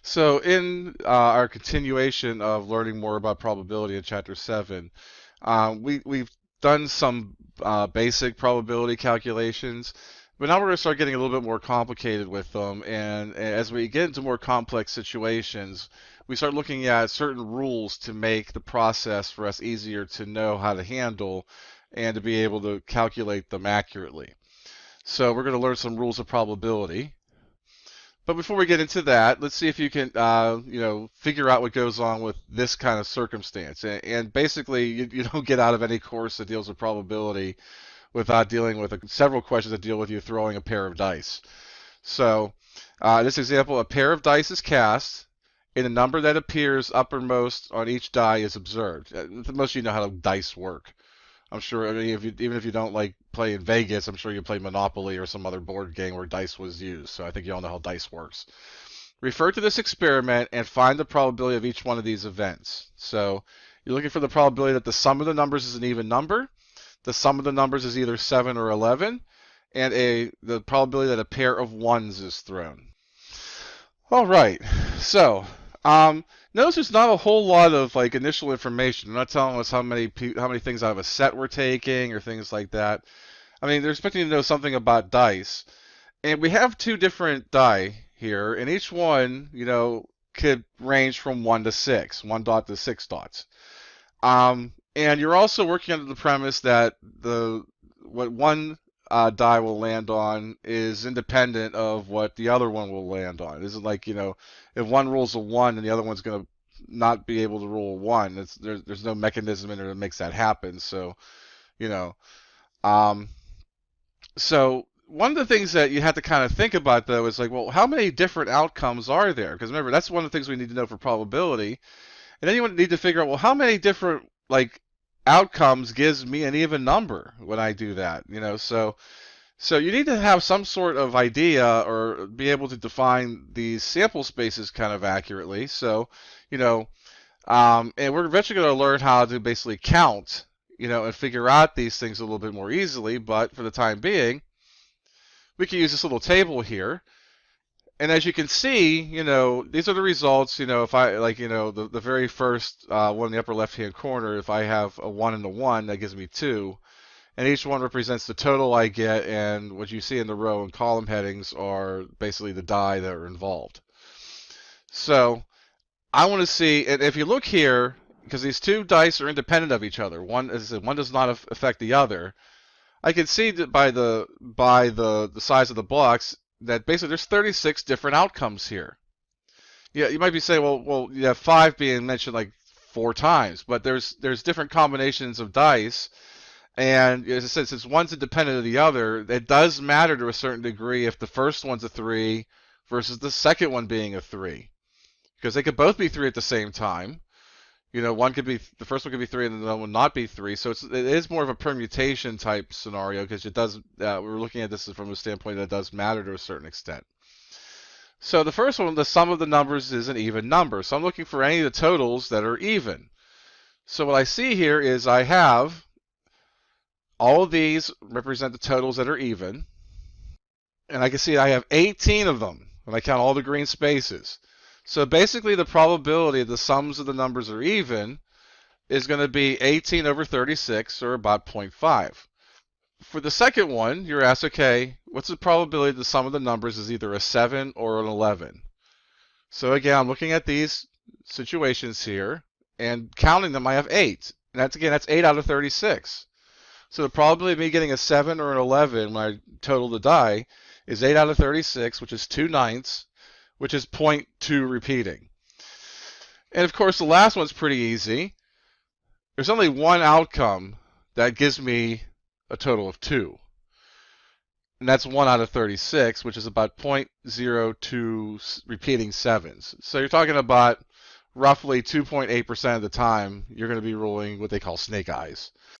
So, in our continuation of learning more about probability in Chapter 7, we've done some basic probability calculations, but now we're going to start getting a little bit more complicated with them. And as we get into more complex situations, we start looking at certain rules to make the process for us easier to know how to handle and to be able to calculate them accurately. So, we're going to learn some rules of probability. But before we get into that, let's see if you can, figure out what goes on with this kind of circumstance. And basically, you don't get out of any course that deals with probability without dealing with several questions that deal with you throwing a pair of dice. So, this example, a pair of dice is cast, and the number that appears uppermost on each die is observed. Most of you know how dice work. I'm sure, I mean, even if you don't like play in Vegas, I'm sure you play Monopoly or some other board game where dice was used. So I think you all know how dice works. Refer to this experiment and find the probability of each one of these events. So you're looking for the probability that the sum of the numbers is an even number, the sum of the numbers is either 7 or 11, and the probability that a pair of ones is thrown. All right, so notice there's not a whole lot of like initial information. They're not telling us how many things out of a set we're taking or things like that. I mean, they're expecting to know something about dice, and we have two different die here, and each one, could range from 1 to 6, 1 dot to 6 dots. And you're also working under the premise that what one die will land on is independent of what the other one will land on. It isn't like, if one rolls a 1 and the other one's going to not be able to roll a 1. There's no mechanism in there that makes that happen. So, you know, um, so one of the things that you have to kind of think about though is like, well, how many different outcomes are there? Because remember, that's one of the things we need to know for probability. And then you need to figure out, well, how many different like outcomes gives me an even number when I do that? So you need to have some sort of idea or be able to define these sample spaces kind of accurately. So, and we're eventually going to learn how to basically count, and figure out these things a little bit more easily. But for the time being, we can use this little table here. And as you can see, these are the results. If I like, the very first one in the upper left-hand corner, if I have a 1 and a 1, that gives me 2. And each one represents the total I get, and what you see in the row and column headings are basically the die that are involved. So I want to see, and if you look here, because these two dice are independent of each other, one does not affect the other. I can see that by the size of the blocks that basically there's 36 different outcomes here. Yeah, you might be saying, well, you have 5 being mentioned like 4 times, but there's different combinations of dice. And as I said, since one's independent of the other, it does matter to a certain degree if the first one's a 3 versus the second one being a 3. Because they could both be 3 at the same time. The first one could be 3 and the other one not be 3. So it is more of a permutation type scenario because it does, we're looking at this from a standpoint that it does matter to a certain extent. So the first one, the sum of the numbers is an even number. So I'm looking for any of the totals that are even. So what I see here is I have all of these represent the totals that are even. And I can see I have 18 of them when I count all the green spaces. So basically the probability of the sums of the numbers are even is going to be 18 over 36, or about 0.5. For the second one, you're asked, okay, what's the probability the sum of the numbers is either a 7 or an 11? So again, I'm looking at these situations here, and counting them, I have 8. And that's 8 out of 36. So the probability of me getting a 7 or an 11 when I total the die is 8 out of 36, which is 2/9, which is 0.2 repeating. And of course, the last one's pretty easy. There's only one outcome that gives me a total of 2. And that's 1 out of 36, which is about 0.02 repeating 7s. So you're talking about roughly 2.8% of the time you're going to be rolling what they call snake eyes.